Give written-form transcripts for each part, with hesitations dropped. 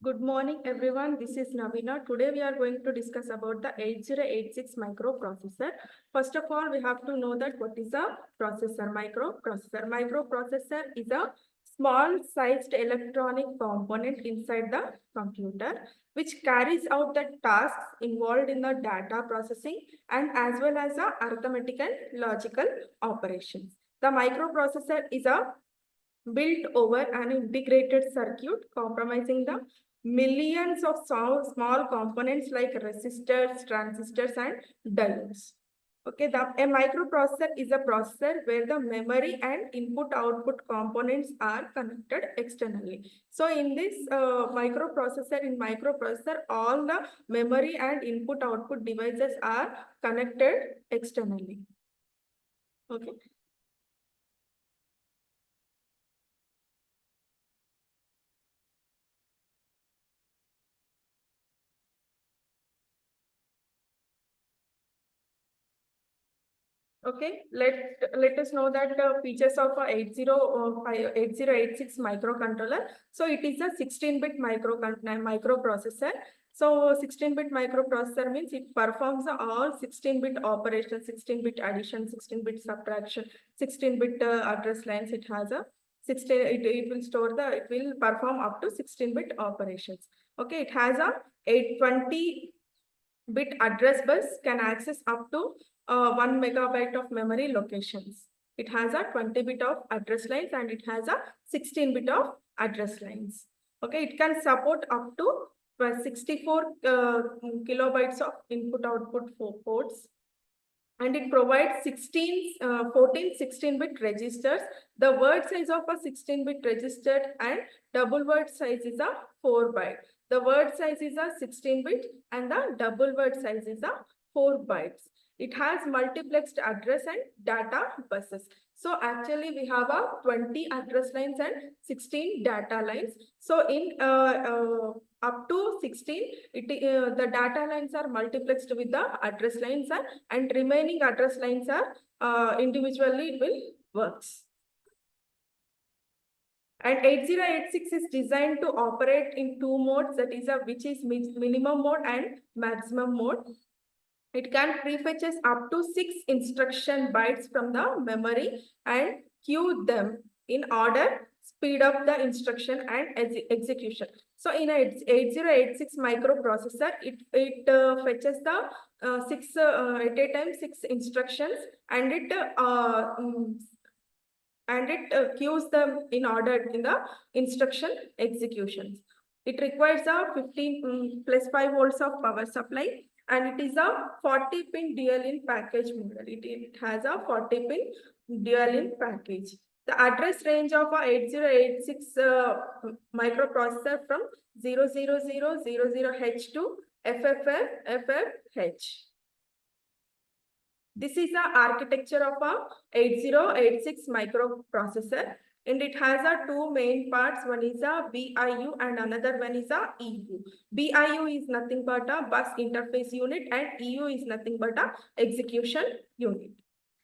Good morning, everyone. This is Navina. Today we are going to discuss about the 8086 microprocessor. First of all, we have to know that what is a processor, microprocessor. Microprocessor is a small sized electronic component inside the computer which carries out the tasks involved in the data processing and as well as the arithmetic and logical operations. The microprocessor is a built over an integrated circuit comprising the millions of small components like resistors, transistors, and diodes. Okay, a microprocessor is a processor where the memory and input-output components are connected externally. So in this microprocessor, all the memory and input-output devices are connected externally. Okay. Okay, let us know that features of a 8086 microcontroller. So it is a 16-bit microprocessor. So 16-bit microprocessor means it performs all 16-bit operations, 16-bit addition, 16-bit subtraction, 16-bit address lines. It has a 16. It will perform up to 16-bit operations. Okay, it has a 820-bit address bus, can access up to 1 megabyte of memory locations. It has a 20-bit of address lines and it has a 16-bit of address lines. Okay, it can support up to 64 kilobytes of input-output ports. And it provides 14 16-bit registers. The word size of a 16-bit register and double word size is a 4 byte. The word size is a 16-bit and the double word size is a 4 bytes. It has multiplexed address and data buses. So actually we have a 20 address lines and 16 data lines. So in up to 16, the data lines are multiplexed with the address lines and remaining address lines are individually it will works. And 8086 is designed to operate in two modes, that is which is minimum mode and maximum mode. It can prefetches up to 6 instruction bytes from the memory and queue them in order, speed up the instruction and execution. So in a 8086 microprocessor, it fetches the at a time 6 instructions and it queues them in order in the instruction executions. It requires a 15 plus 5 volts of power supply and it is a 40-pin dual-in package model. It has a 40-pin dual-in package. The address range of a 8086 microprocessor from 00000H to FFH. This is the architecture of a 8086 microprocessor and it has a two main parts. One is a BIU and another one is a EU. BIU is nothing but a bus interface unit and EU is nothing but a execution unit.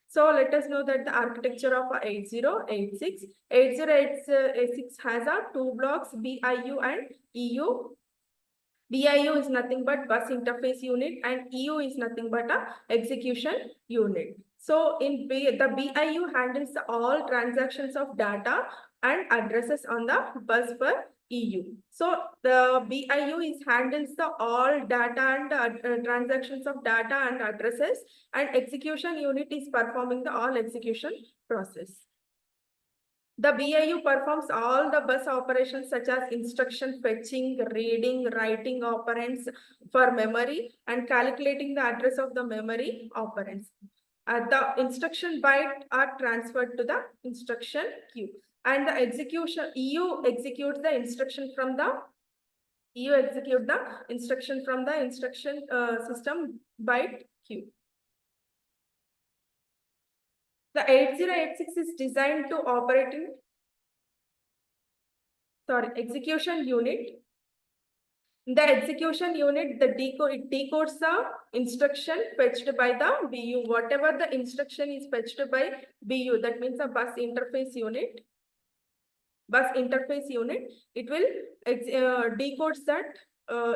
So let us know that the architecture of a 8086. 8086 has a two blocks BIU and EU. BIU is nothing but bus interface unit and EU is nothing but a execution unit. So in the BIU handles all transactions of data and addresses on the bus for EU. So the BIU is handles the all data and transactions of data and addresses, and execution unit is performing the all execution process. The BIU performs all the bus operations such as instruction fetching, reading, writing operands for memory and calculating the address of the memory operands. The instruction byte are transferred to the instruction queue. And the execution EU executes the instruction from the instruction system byte queue. The 8086 is designed to operate in execution unit. The execution unit, it decodes the instruction fetched by the BU. Whatever the instruction is fetched by BU, that means a bus interface unit. bus interface unit. It will decodes that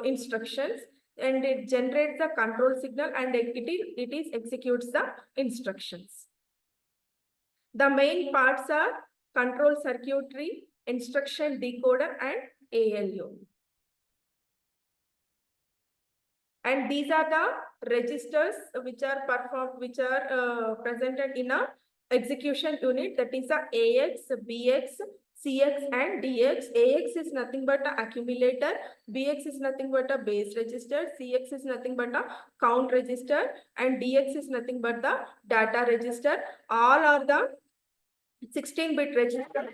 instructions, and it generates the control signal, and it is executes the instructions. The main parts are control circuitry, instruction decoder, and ALU. And these are the registers which are presented in a execution unit, that is the AX, BX, CX, and DX. AX is nothing but the accumulator, BX is nothing but a base register, CX is nothing but a count register, and DX is nothing but the data register. All are the 16-bit register.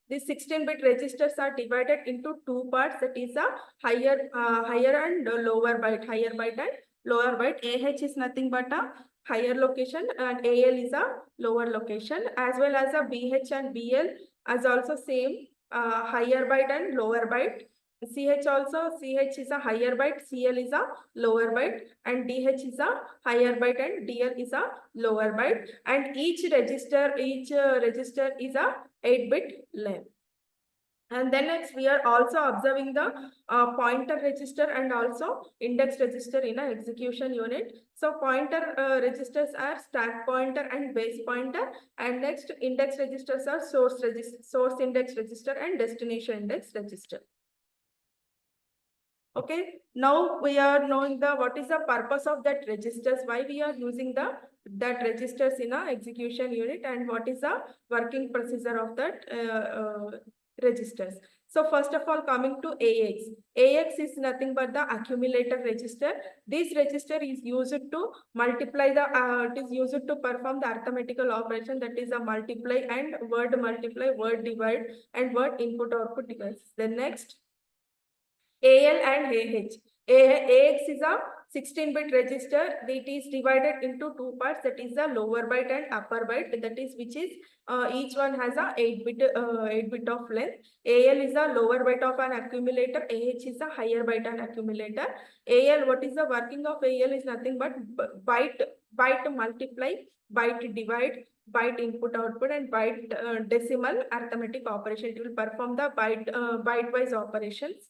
These 16-bit registers are divided into two parts, that is a higher and lower byte, higher byte and lower byte. AH is nothing but a higher location and AL is a lower location, as well as a BH and BL as also same, higher byte and lower byte. CH also, CH is a higher byte, CL is a lower byte, and DH is a higher byte and DL is a lower byte, and each register is a 8-bit length. And then next we are also observing the pointer register and also index register in a execution unit. So pointer registers are stack pointer and base pointer, and next index registers are source index register and destination index register. Okay, now we are knowing the what is the purpose of that registers, why we are using that registers in a execution unit, and what is the working procedure of that registers. So first of all, coming to AX. AX is nothing but the accumulator register. This register is used to multiply the it is used to perform the arithmetical operation, that is a multiply, word divide, and word input output device. Then next, AL and AH. AX is a 16-bit register. It is divided into two parts, that is the lower byte and upper byte, that is which is each one has a 8-bit of length. AL is a lower byte of an accumulator. AH is a higher byte and accumulator. AL, what is the working of AL is nothing but byte multiply, byte divide, byte input output, and byte decimal arithmetic operation. It will perform the byte-wise operations.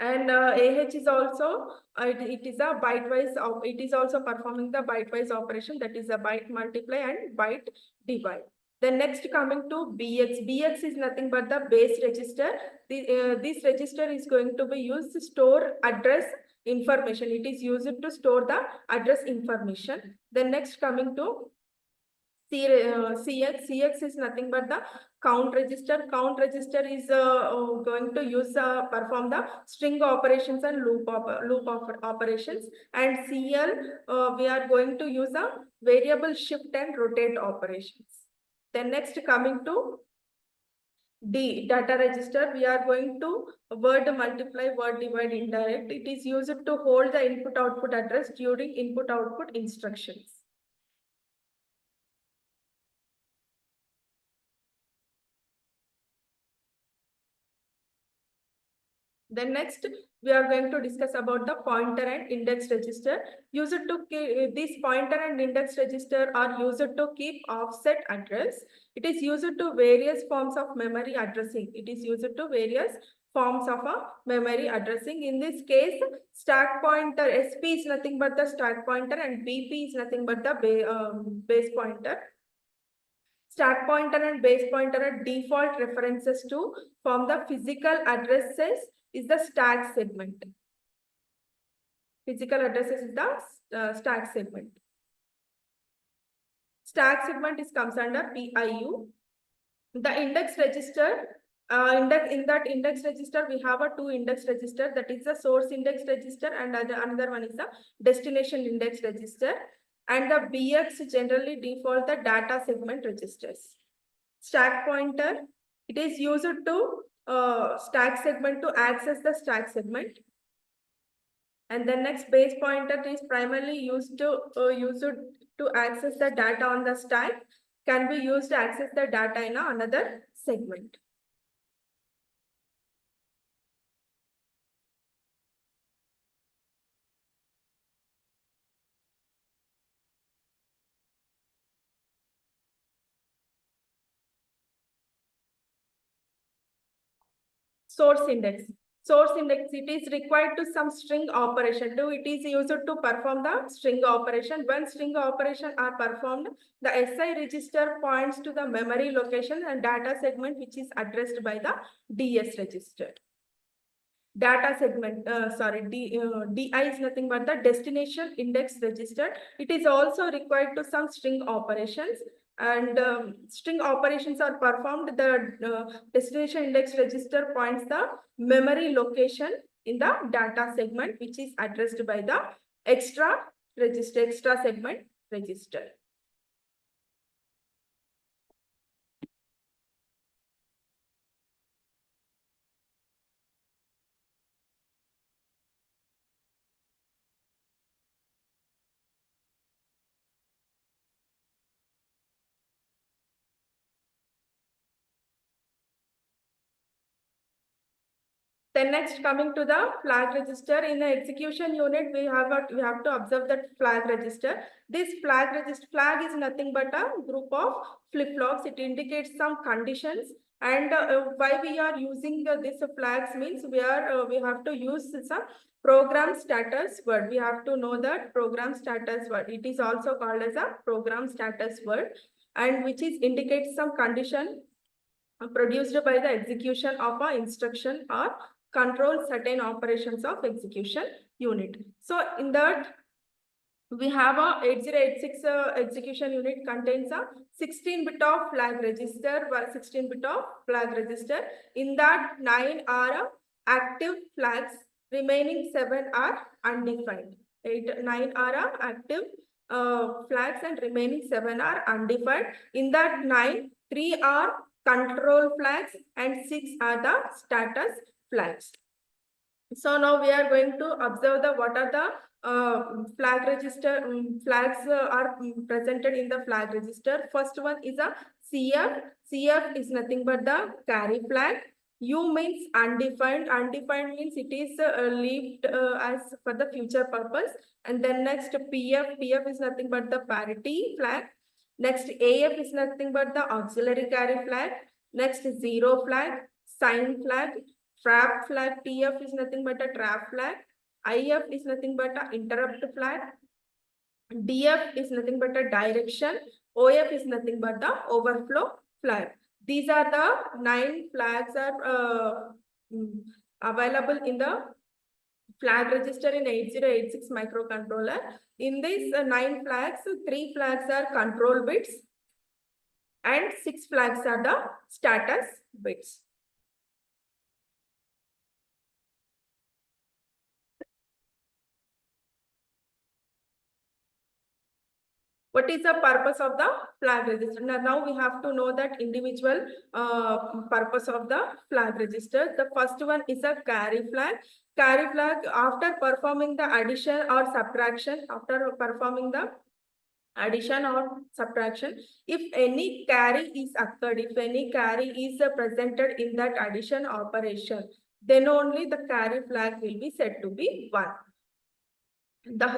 And AH is also it is a byte-wise. It is also performing the byte-wise operation, that is a byte multiply and byte divide. Then next, coming to BX. BX is nothing but the base register. This register is going to be used to store address information. It is used to store the address information. Then next, coming to CX. CX is nothing but the count register. Count register is going to use perform the string operations and loop operations. And CL, we are going to use a variable shift and rotate operations. Then next, coming to D, data register, we are going to word multiply, word divide, indirect. It is used to hold the input output address during input output instructions. Then next, we are going to discuss about the pointer and index register. This pointer and index register are used to keep offset address. It is used to various forms of memory addressing. It is used to various forms of a memory addressing. In this case, stack pointer, SP is nothing but the stack pointer, and BP is nothing but the base pointer. Stack pointer and base pointer are default references to form the physical addresses is the stack segment. Physical addresses is the stack segment. Stack segment comes under PIU. The index register, in that index register, we have a two index register, that is the source index register, and another one is the destination index register. And the BX generally default the data segment registers. Stack pointer, it is used to stack segment to access the stack segment. And the next, base pointer is primarily used to access the data on the stack, can be used to access the data in another segment. source index. Source index, it is required to some string operation. It is used to perform the string operation. When string operation are performed, the SI register points to the memory location and data segment which is addressed by the DS register. Data segment, DI is nothing but the destination index register. It is also required to some string operations, and string operations are performed. The destination index register points the memory location in the data segment which is addressed by the extra register, extra segment register. Then next, coming to the flag register, in the execution unit, we have to observe that flag register. This flag is nothing but a group of flip-flops. It indicates some conditions, and why we are using this flags means we have to use some program status word. We have to know that program status word. It is also called as a program status word, and which is indicates some condition produced by the execution of an instruction or control certain operations of execution unit. So in that, we have a 8086 execution unit contains a 16-bit of flag register, 16-bit of flag register. In that, 9 are active flags, remaining 7 are undefined. 9 are active flags and remaining 7 are undefined. In that 9, 3 are control flags and 6 are the status flags. So now we are going to observe the what are the flag register flags are presented in the flag register. First one is a CF. CF is nothing but the carry flag. U means undefined. Undefined means it is left as for the future purpose. And then next PF. PF is nothing but the parity flag. Next AF is nothing but the auxiliary carry flag. Next zero flag, sign flag, trap flag. TF is nothing but a trap flag. IF is nothing but a interrupt flag. DF is nothing but a direction. OF is nothing but the overflow flag. These are the 9 flags are available in the flag register in 8086 microcontroller. In these 9 flags, 3 flags are control bits and 6 flags are the status bits. What is the purpose of the flag register? Now we have to know that individual purpose of the flag register. The first one is a carry flag. Carry flag, after performing the addition or subtraction, if any carry is occurred, if any carry is presented in that addition operation, then only the carry flag will be said to be 1.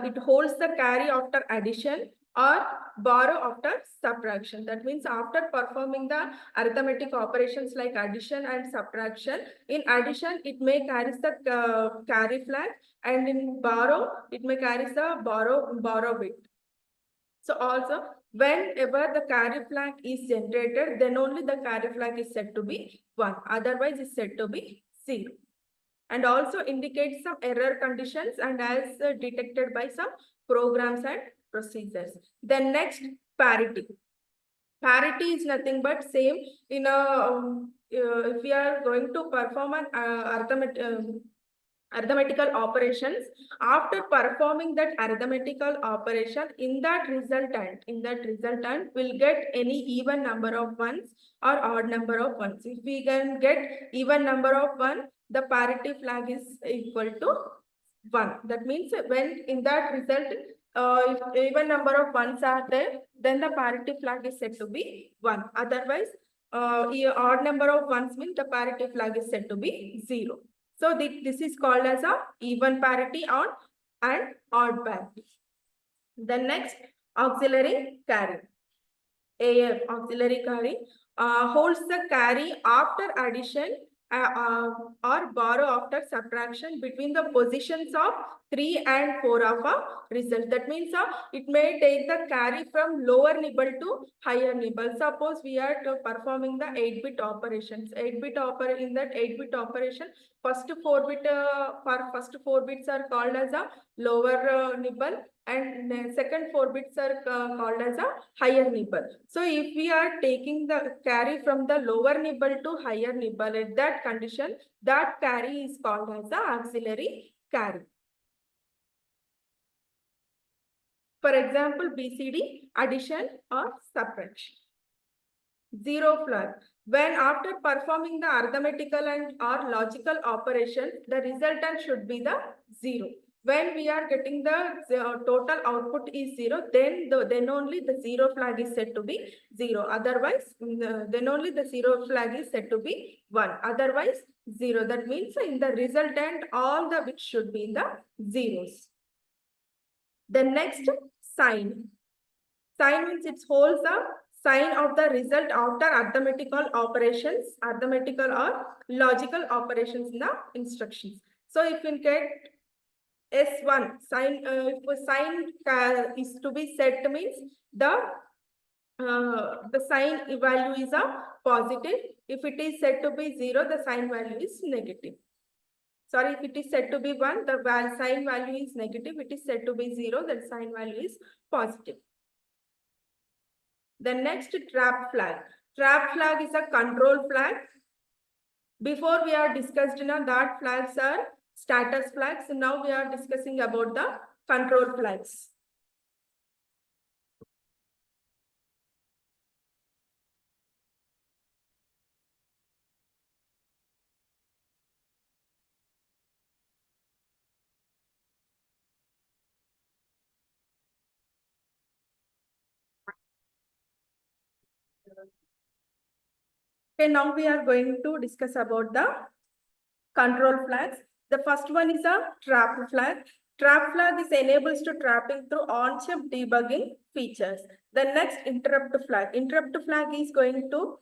It holds the carry after addition or borrow after subtraction. That means after performing the arithmetic operations like addition and subtraction, in addition it may carry the carry flag, and in borrow it may carry the borrow bit. So also whenever the carry flag is generated, then only the carry flag is said to be 1. Otherwise it's said to be 0. And also indicates some error conditions and as detected by some programs and procedures. Then next, parity. Parity is nothing but same in a if we are going to perform an arithmetical operations. After performing that arithmetical operation, in that resultant will get any even number of ones or odd number of ones. If we can get even number of 1, the parity flag is equal to 1. That means when in that result, if even number of ones are there, then the parity flag is said to be 1. Otherwise, odd number of ones means the parity flag is said to be 0. So this is called as a even parity and odd parity. The next, auxiliary carry. AF, auxiliary carry, holds the carry after addition or borrow after subtraction between the positions of 3 and 4 of a result. That means it may take the carry from lower nibble to higher nibble. Suppose we are performing the 8-bit operations. 8-bit in that 8-bit operation, first 4 bits are called as a lower nibble, and second 4 bits are called as a higher nibble. So if we are taking the carry from the lower nibble to higher nibble, at that condition, that carry is called as the auxiliary carry. For example, BCD, addition or subtraction. Zero flag. When after performing the arithmetical and or logical operation, the resultant should be the 0. When we are getting the total output is 0, then only the 0 flag is said to be 0. Otherwise, then only the 0 flag is said to be 1. Otherwise, 0. That means in the resultant, all the bits should be in the zeros. The next, sign. Sign means it holds the sign of the result after arithmetical operations, arithmetical or logical operations in the instructions. So if you get S1 sign, if a sign is to be set, means the sign value is a positive. If it is said to be 0, the sign value is negative. Sorry, if it is said to be 1, the sign value is negative. It is said to be 0, the sign value is positive. The next, trap flag. Trap flag is a control flag. Before we are discussed, that flags are status flags. So now we are discussing about the control flags. Okay, now we are going to discuss about the control flags. The first one is a trap flag. Trap flag is enables to trapping through on-chip debugging features. The next, interrupt flag. Interrupt flag is going to,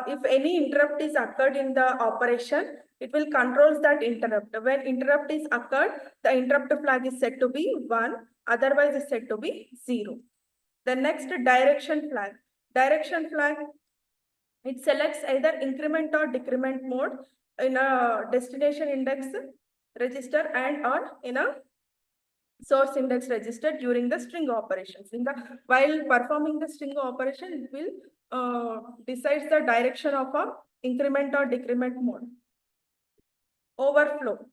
if any interrupt is occurred in the operation, it will controls that interrupt. When interrupt is occurred, the interrupt flag is set to be 1, otherwise is set to be 0. The next, direction flag. Direction flag, it selects either increment or decrement mode in a destination index register and or in a source index register during the string operations. While performing the string operation, it will decides the direction of a increment or decrement mode. Overflow.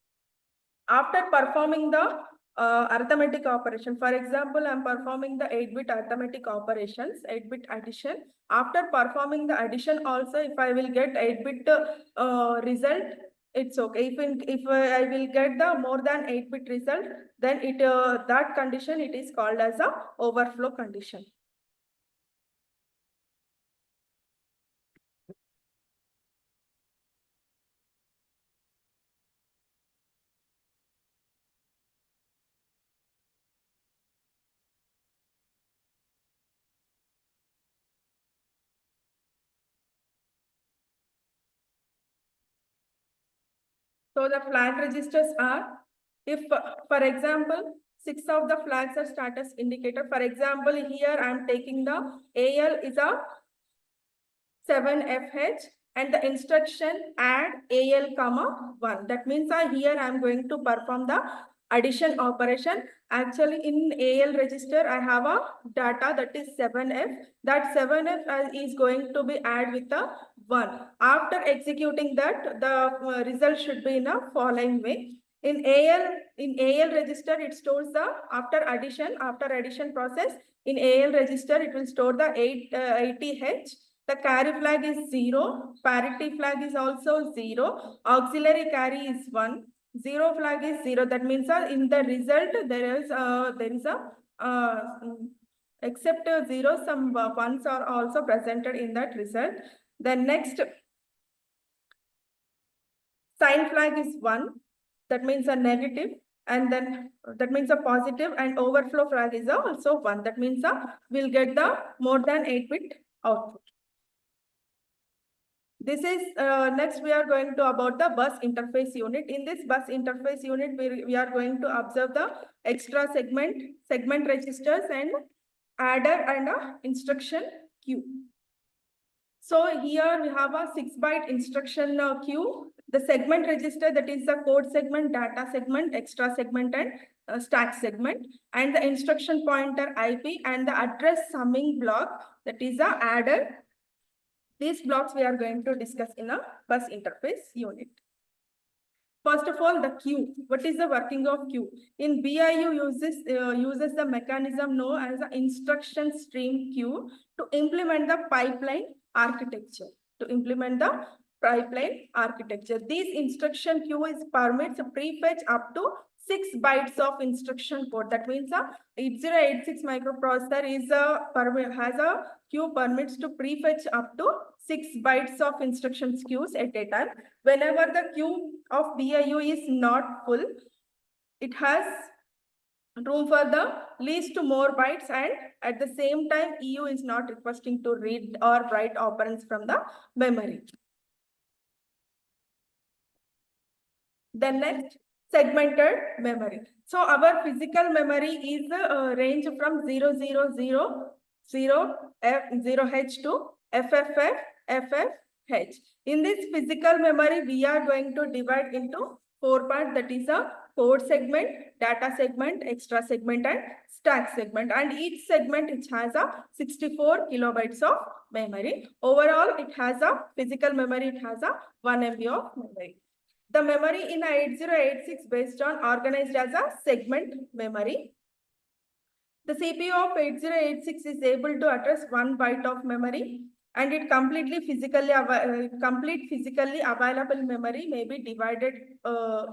After performing the arithmetic operation, for example, I'm performing the 8-bit arithmetic operations, 8-bit addition. After performing the addition also, if I will get 8-bit result, it's okay. If I will get the more than 8-bit result, then that condition, it is called as a overflow condition. So the flag registers are, if for example, 6 of the flags are status indicator. For example, here I am taking the AL is a 7FH and the instruction add AL comma 1. That means here I am going to perform the addition operation. Actually in AL register, I have a data that is 7F. That 7F is going to be add with a 1. After executing that, the result should be in a following way. In AL register, it stores the after addition process. In AL register, it will store the 80H. The carry flag is 0. Parity flag is also 0. Auxiliary carry is 1. 0 flag is 0. That means in the result there is a except 0, some ones are also presented in that result. The next, sign flag is 1. That means a negative, and then that means a positive, and overflow flag is also 1. That means we'll get the more than 8-bit output. This is next we are going to about the bus interface unit. In this bus interface unit, we are going to observe the extra segment registers and adder and a instruction queue. So here we have a 6-byte instruction queue. The segment register, that is the code segment, data segment, extra segment, and stack segment, and the instruction pointer IP and the address summing block, that is the adder. These blocks we are going to discuss in a bus interface unit. First of all, the queue. What is the working of queue? In BIU uses the mechanism known as the instruction stream queue to implement the pipeline architecture. This instruction queue permits a prefetch up to 6 bytes of instruction code. That means 8086 microprocessor has a queue permits to prefetch up to 6 bytes of instruction queues at a time. Whenever the queue of BIU is not full, it has room for the least to more bytes, and at the same time EU is not requesting to read or write operands from the memory. Then next, segmented memory. So our physical memory is range from 0H to FFH. In this physical memory, we are going to divide into 4 parts, that is a code segment, data segment, extra segment, and stack segment. And each segment which has a 64 kilobytes of memory. Overall, it has a physical memory, it has a 1 MB of memory. The memory in 8086 based on organized as a segment memory. The CPU of 8086 is able to address 1 byte of memory, and it complete physically available memory may be divided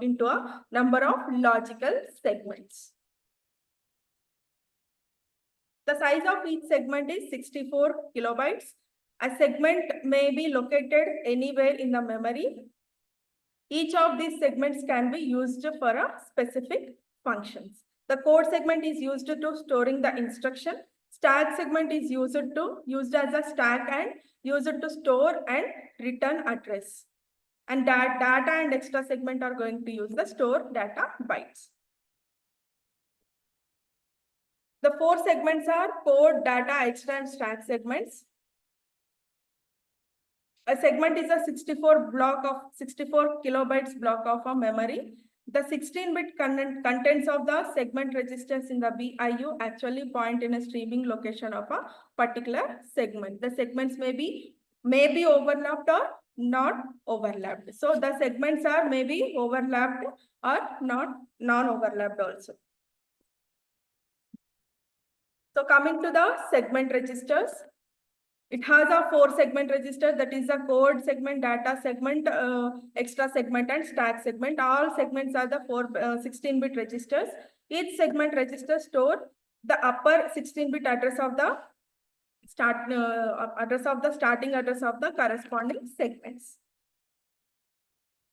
into a number of logical segments. The size of each segment is 64 kilobytes. A segment may be located anywhere in the memory. Each of these segments can be used for a specific functions. The code segment is used to storing the instruction. Stack segment is used as a stack and used to store and return address. And data and extra segment are going to use the store data bytes. The 4 segments are code, data, extra, and stack segments. A segment is a 64 kilobytes block of a memory. The 16-bit contents of the segment registers in the BIU actually point in a streaming location of a particular segment. The segments may be overlapped or not overlapped. So the segments are maybe overlapped or not non-overlapped also. So coming to the segment registers, it has a 4 segment register, that is a code segment, data segment, extra segment, and stack segment. All segments are the 16-bit registers. Each segment register store the upper 16-bit address of the starting address of the corresponding segments.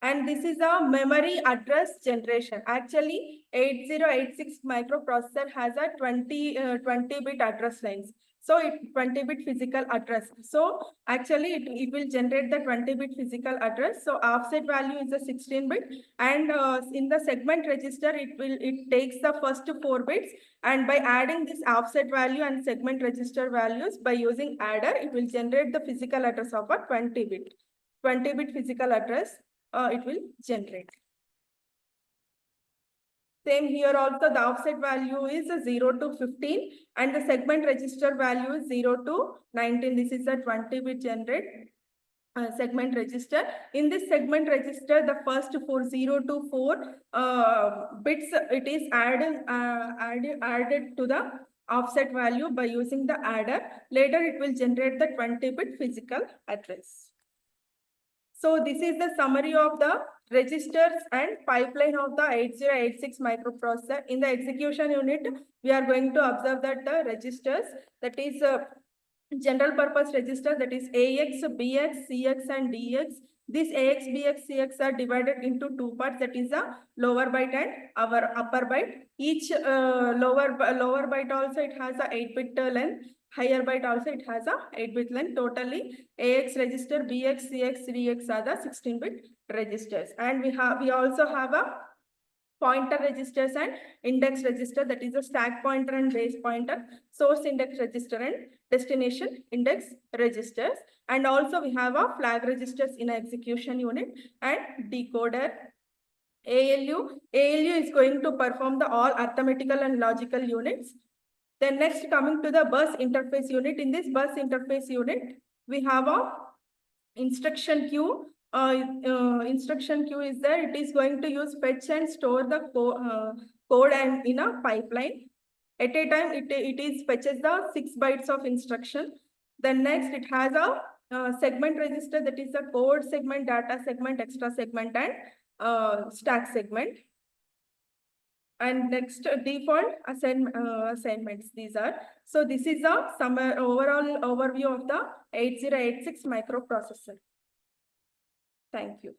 And this is a memory address generation. Actually, 8086 microprocessor has a 20-bit address lines. So 20-bit physical address. So actually it will generate the 20-bit physical address. So offset value is a 16-bit, and in the segment register it takes the first 4 bits, and by adding this offset value and segment register values by using adder, it will generate the physical address of a 20-bit physical address. It will generate. Same here also, the offset value is 0 to 15 and the segment register value is 0 to 19. This is a 20-bit generate segment register. In this segment register, the first 0 to 4 bits, it is added to the offset value by using the adder. Later, it will generate the 20-bit physical address. So this is the summary of the registers and pipeline of the 8086 microprocessor. In the execution unit, we are going to observe that the registers, that is general purpose register, that is AX, BX, CX, and DX. These AX, BX, CX are divided into 2 parts, that is a lower byte and our upper byte. Each lower byte also, it has a 8-bit length. Higher byte also it has a 8-bit length. Totally AX register, BX, CX, DX are the 16-bit registers. And we also have a pointer registers and index register, that is a stack pointer and base pointer, source index register and destination index registers. And also we have a flag registers in execution unit and decoder. ALU is going to perform the all arithmetical and logical units. Then next, coming to the bus interface unit. In this bus interface unit, we have a instruction queue. Instruction queue is there. It is going to use fetch and store the code and in a pipeline. At a time, it is fetches the 6 bytes of instruction. Then next, it has a segment register, that is a code segment, data segment, extra segment, and stack segment. And next, default assignments these are. So this is a overall overview of the 8086 microprocessor. Thank you.